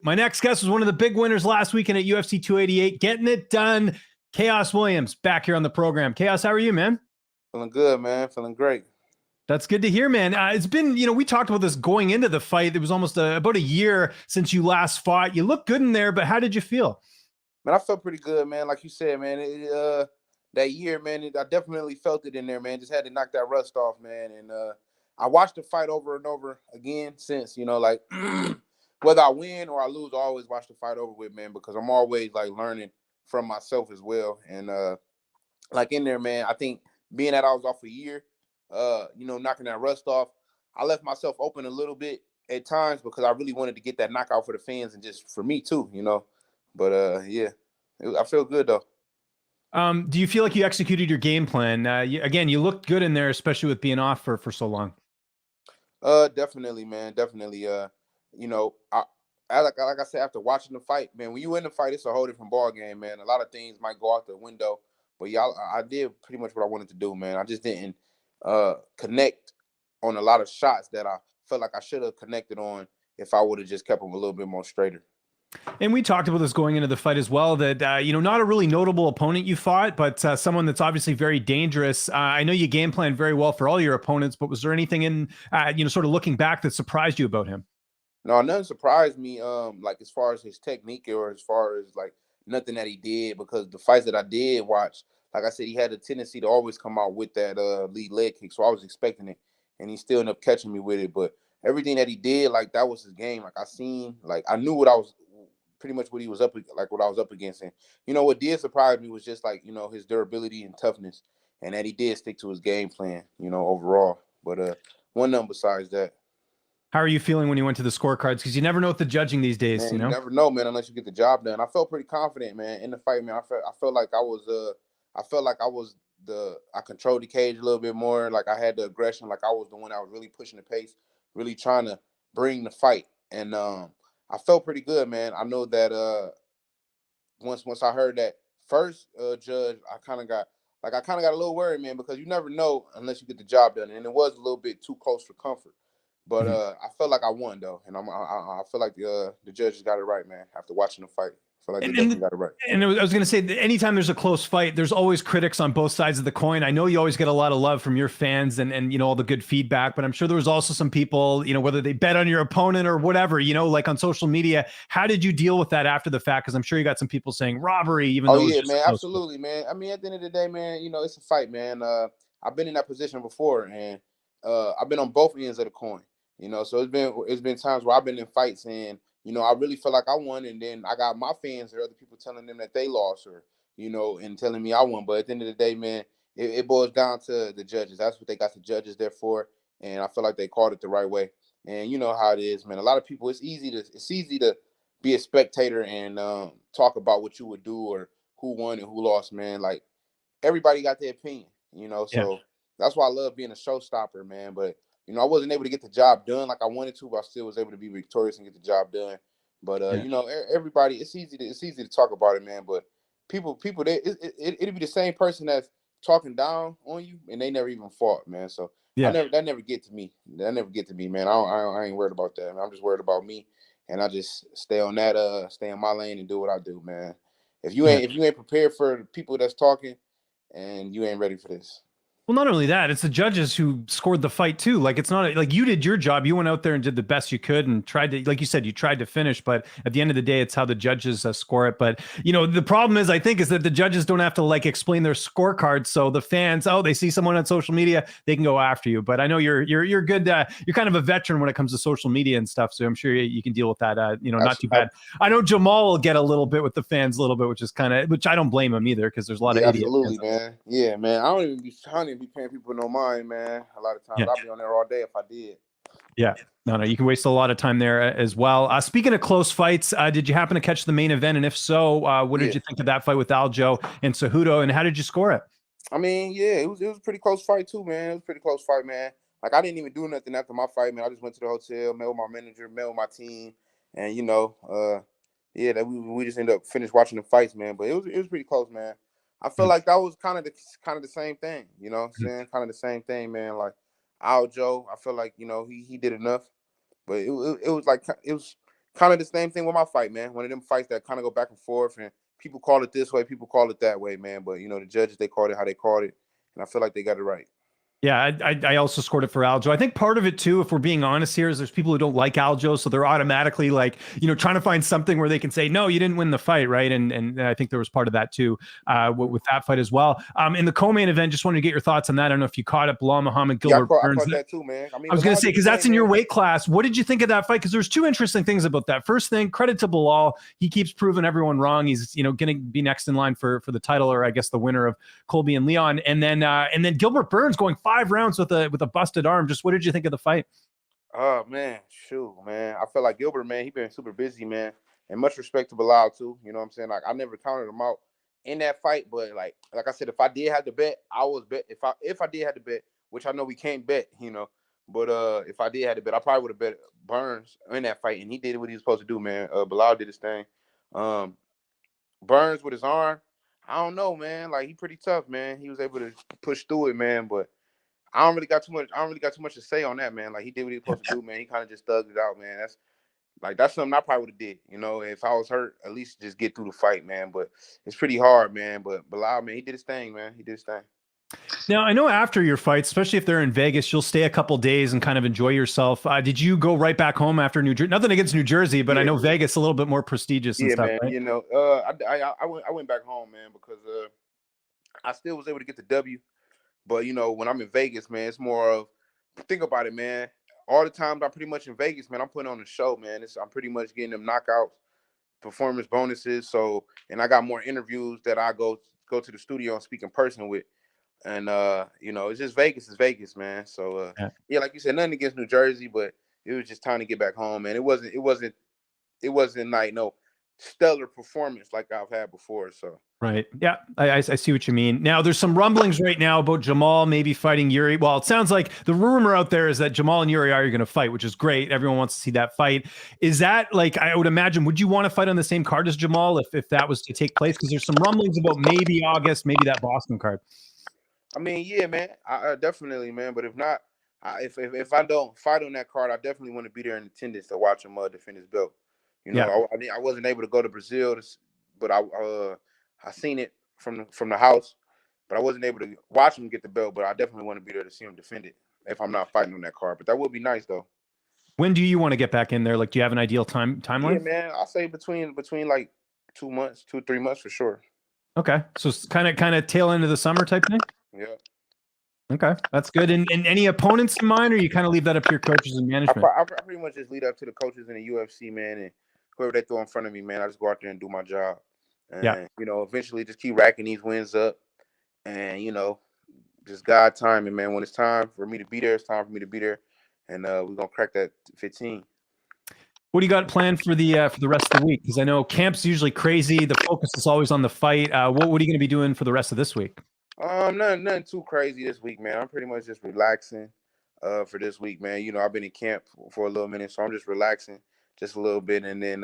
My next guest was one of the big winners last weekend at UFC 288, getting it done. Khaos Williams back here on the program. Khaos, how are you, man? Feeling good, man. Feeling great. That's good to hear, man. It's been, we talked about this going into the fight. It was almost about a year since you last fought. You look good in there, but how did you feel? Man, I felt pretty good, man. Like you said, man, that year, man, I definitely felt it in there, man. Just had to knock that rust off, man. And I watched the fight over and over again since, like whether I win or I lose, I always watch the fight over with, man, because I'm always like learning from myself as well. And like in there, man, I think being that I was off a year, knocking that rust off, I left myself open a little bit at times because I really wanted to get that knockout for the fans and just for me too, But yeah, I feel good though. Do you feel like you executed your game plan? You looked good in there, especially with being off for so long. Definitely, man. Definitely. Like I said, after watching the fight, man, when you win the fight, it's a whole different ball game, man. A lot of things might go out the window, but I did pretty much what I wanted to do, man. I just didn't connect on a lot of shots that I felt like I should have connected on if I would have just kept them a little bit more straighter. And we talked about this going into the fight as well, that, not a really notable opponent you fought, but someone that's obviously very dangerous. I know you game planned very well for all your opponents, but was there anything in, sort of looking back that surprised you about him? No, nothing surprised me, like as far as his technique or as far as like nothing that he did, because the fights that I did watch, like I said, he had a tendency to always come out with that lead leg kick. So I was expecting it, and he still ended up catching me with it. But everything that he did, like that was his game. Like I knew what I was pretty much what he was what I was up against. And what did surprise me was just like, his durability and toughness, and that he did stick to his game plan, overall. But one number besides that. How are you feeling when you went to the scorecards? Because you never know with the judging these days, Man, you never know, man, unless you get the job done. I felt pretty confident, man, in the fight, man. I felt like I controlled the cage a little bit more. Like I had the aggression, like I was the one that was really pushing the pace, really trying to bring the fight. And I felt pretty good, man. I know that once I heard that first judge, I kind of got a little worried, man, because you never know unless you get the job done. And it was a little bit too close for comfort. But I felt like I won though, and I feel like the judges got it right, man. After watching the fight, I feel like they definitely got it right. And I was going to say, anytime there's a close fight, there's always critics on both sides of the coin. I know you always get a lot of love from your fans and all the good feedback, but I'm sure there was also some people, whether they bet on your opponent or whatever, like on social media. How did you deal with that after the fact? Because I'm sure you got some people saying robbery, even though. Oh yeah, man, absolutely, man. I mean, at the end of the day, man, it's a fight, man. I've been in that position before, and I've been on both ends of the coin. So it's been times where I've been in fights and I really feel like I won, and then I got my fans or other people telling them that they lost, or and telling me I won. But at the end of the day, man, it boils down to the judges. That's what they got the judges there for, and I feel like they called it the right way. And you know how it is, man. A lot of people, it's easy to be a spectator and talk about what you would do or who won and who lost, man. Like everybody got their opinion, So that's why I love being a showstopper, man. But I wasn't able to get the job done like I wanted to, but I still was able to be victorious and get the job done. But everybody, it's easy to talk about it, man. But people, it'd be the same person that's talking down on you, and they never even fought, man. So that never get to me. That never get to me, man. I ain't worried about that, man. I'm just worried about me, and I just stay in my lane and do what I do, man. If you ain't prepared for the people that's talking, and you ain't ready for this. Well, not only that, it's the judges who scored the fight too. Like, it's not like you did your job. You went out there and did the best you could and tried to, like you said, you tried to finish. But at the end of the day, it's how the judges score it. But, the problem is, I think, is that the judges don't have to like explain their scorecards. So the fans, they see someone on social media, they can go after you. But I know you're good. You're kind of a veteran when it comes to social media and stuff. So I'm sure you can deal with that. Not too bad. I know Jamal will get a little bit with the fans a little bit, which I don't blame him either, because there's a lot of idiots. Absolutely, man. Yeah, man. I don't even be paying people no mind, man. A lot of times I'll be on there all day if I did. Yeah. No, you can waste a lot of time there as well. Speaking of close fights, did you happen to catch the main event? And if so, what did you think of that fight with Aljo and Cejudo, and how did you score it? I mean, yeah, it was a pretty close fight too, man. It was a pretty close fight, man. Like I didn't even do nothing after my fight, man. I just went to the hotel, met with my manager, met with my team, and that we just ended up finished watching the fights, man. But it was pretty close, man. I feel like that was kind of the same thing, you know what I'm saying? Kind of the same thing, man. Like Aljo, I feel like, he did enough. But it was kind of the same thing with my fight, man. One of them fights that kind of go back and forth, and people call it this way, people call it that way, man. But the judges, they called it how they called it, and I feel like they got it right. Yeah, I also scored it for Aljo. I think part of it too, if we're being honest here, is there's people who don't like Aljo, so they're automatically like, trying to find something where they can say, no, you didn't win the fight, right? And I think there was part of that too, with that fight as well. In the co-main event, just wanted to get your thoughts on that. I don't know if you caught it, Bilal Muhammad, Yeah, Gilbert I Burns. caught that too, man. I mean, I was going to Bilal say, did because his that's thing, in your man. weight class. What did you think of that fight? Because there's two interesting things about that. First thing, credit to Bilal. He keeps proving everyone wrong. He's, going to be next in line for the title, or I guess the winner of Colby and Leon. And then Gilbert Burns going 5 rounds with a busted arm. Just what did you think of the fight? Oh man, shoot, man. I feel like Gilbert, man, he been super busy, man. And much respect to Bilal too. You know what I'm saying? Like I never counted him out in that fight, but like I said, if I did have to bet, I was bet if I did have to bet, which I know we can't bet. But if I did have to bet, I probably would have bet Burns in that fight, and he did what he was supposed to do, man. Bilal did his thing. Um, Burns with his arm, I don't know, man. Like he pretty tough, man. He was able to push through it, man. But I don't really got too much. I don't really got too much to say on that, man. Like he did what he was supposed to do, man. He kind of just thugged it out, man. That's something I probably would have did. If I was hurt, at least just get through the fight, man. But it's pretty hard, man. But Bilal, man, he did his thing, man. He did his thing. Now, I know after your fights, especially if they're in Vegas, you'll stay a couple days and kind of enjoy yourself. Did you go right back home after New Jersey? Nothing against New Jersey, but I know Vegas a little bit more prestigious and Yeah, stuff, man. right? I went back home, man, because I still was able to get the W. But when I'm in Vegas, man, it's more of think about it, man. All the times I'm pretty much in Vegas, man, I'm putting on a show, man. I'm pretty much getting them knockouts, performance bonuses. So, and I got more interviews that I go to the studio and speak in person with. And it's just Vegas is Vegas, man. So yeah, like you said, nothing against New Jersey, but it was just time to get back home, man. It wasn't like no stellar performance like I've had before. So Right. Yeah, I see what you mean. Now, there's some rumblings right now about Jamal maybe fighting Yuri. Well, it sounds like the rumor out there is that Jamal and Yuri are going to fight, which is great. Everyone wants to see that fight. Is that like, I would imagine, would you want to fight on the same card as Jamal if that was to take place? Because there's some rumblings about maybe August, maybe that Boston card. I mean, yeah, man, I definitely, man. But if not, if I don't fight on that card, I definitely want to be there in attendance to watch him defend his belt. Yeah. I wasn't able to go to Brazil, but I seen it from the house, but I wasn't able to watch him get the belt. But I definitely want to be there to see him defend it if I'm not fighting on that card. But that would be nice, though. When do you want to get back in there? Like, do you have an ideal Yeah, timeline? man, I'll say between like 3 months for sure. Okay, so it's kind of tail end of the summer type thing. Yeah. Okay, that's good. And any opponents in mind, or you kind of leave that up to your coaches and management? I pretty much just lead up to the coaches in the UFC, man, and whoever they throw in front of me, man. I just go out there and do my job, and Yeah. eventually just keep racking these wins up, and just God timing, man. When it's time for me to be there, it's time for me to be there, and we're gonna crack that 15. What do you got planned for the rest of the week? Because I know camp's usually crazy. The focus is always on the fight. What are you going to be doing for the rest of this week? Nothing too crazy this week, man. I'm pretty much just relaxing for this week, man. I've been in camp for a little minute, so I'm just relaxing just a little bit, and then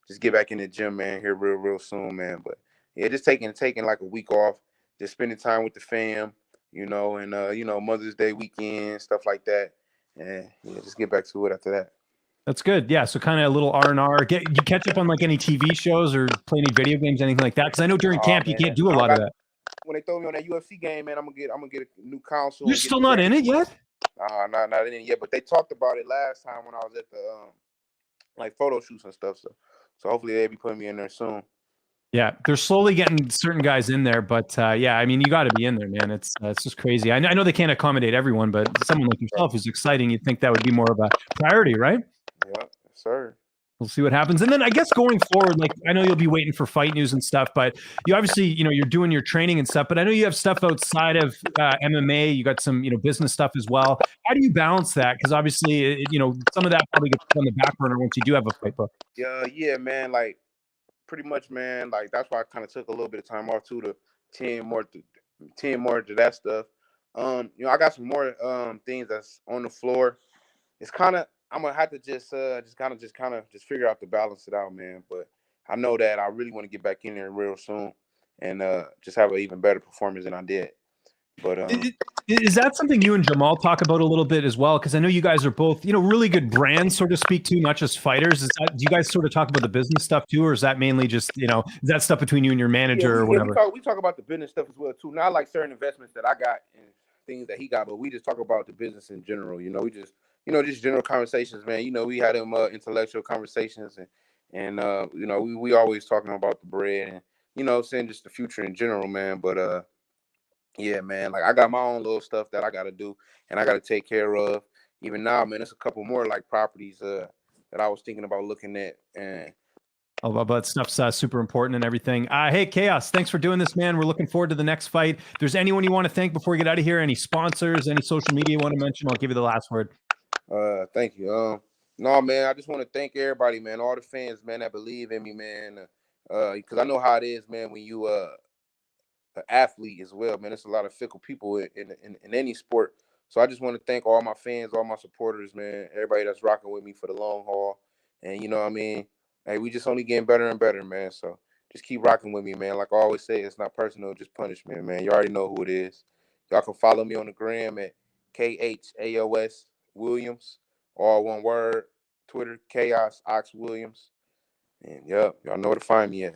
just get back in the gym, man, here real soon, man. But yeah, just taking like a week off, just spending time with the fam, and Mother's Day weekend, stuff like that. And yeah, just get back to it after that. That's good. Yeah. So kind of a little R&R. You catch up on like any TV shows or play any video games, anything like that? Because I know during camp you Man, can't do a lot of that. when they throw me on that UFC game, man, I'm gonna get a new console. You're still not in it yet? Not in it yet. But they talked about it last time when I was at the like photo shoots and stuff. So hopefully they'll be putting me in there soon. Yeah, they're slowly getting certain guys in there, but yeah, I mean, you got to be in there, man. It's just crazy. I know they can't accommodate everyone, but someone like yourself who's exciting, you'd think that would be more of a priority, right? Yeah, sir. We'll see what happens. And then I guess going forward, like I know you'll be waiting for fight news and stuff, but you obviously, you're doing your training and stuff, but I know you have stuff outside of MMA. You got some, business stuff as well. How do you balance that? Because obviously, some of that probably gets put on the back burner once you do have a fight book. Yeah, man. Like pretty much, man. Like that's why I kind of took a little bit of time off too to tend more to that stuff. I got some more things that's on the floor. It's kind of I'm gonna have to just figure out to balance it out, man. But I know that I really want to get back in there real soon and just have an even better performance than I did But Is that something you and Jamal talk about a little bit as well? Because I know you guys are both, really good brands, so to speak, too, not just fighters. Do you guys sort of talk about the business stuff too, or is that mainly just, is that stuff between you and your manager or we whatever? talk about the business stuff as well too. Not like certain investments that I got and things that he got, but we just talk about the business in general. We just just general conversations, man. We had them intellectual conversations and we always talking about the bread and saying just the future in general, man. But yeah, man, like I got my own little stuff that I got to do and I got to take care of. Even now, man, there's a couple more like properties that I was thinking about looking at. And Oh, well, that stuff's super important and everything. Hey, Chaos, thanks for doing this, man. We're looking forward to the next fight. If there's anyone you want to thank before we get out of here, any sponsors, any social media you want to mention, I'll give you the last word. Thank you. No, man, I just want to thank everybody, man, all the fans, man, that believe in me, man. Because I know how it is, man, when you an athlete as well, man. There's a lot of fickle people in any sport. So I just want to thank all my fans, all my supporters, man, everybody that's rocking with me for the long haul. And you know what I mean? Hey, we just only getting better and better, man. So just keep rocking with me, man. Like I always say, it's not personal, just punishment, man. You already know who it is. Y'all can follow me on the gram at KHAOS Williams, all one word. Twitter, Chaos Ox Williams. And yep, y'all know where to find me at.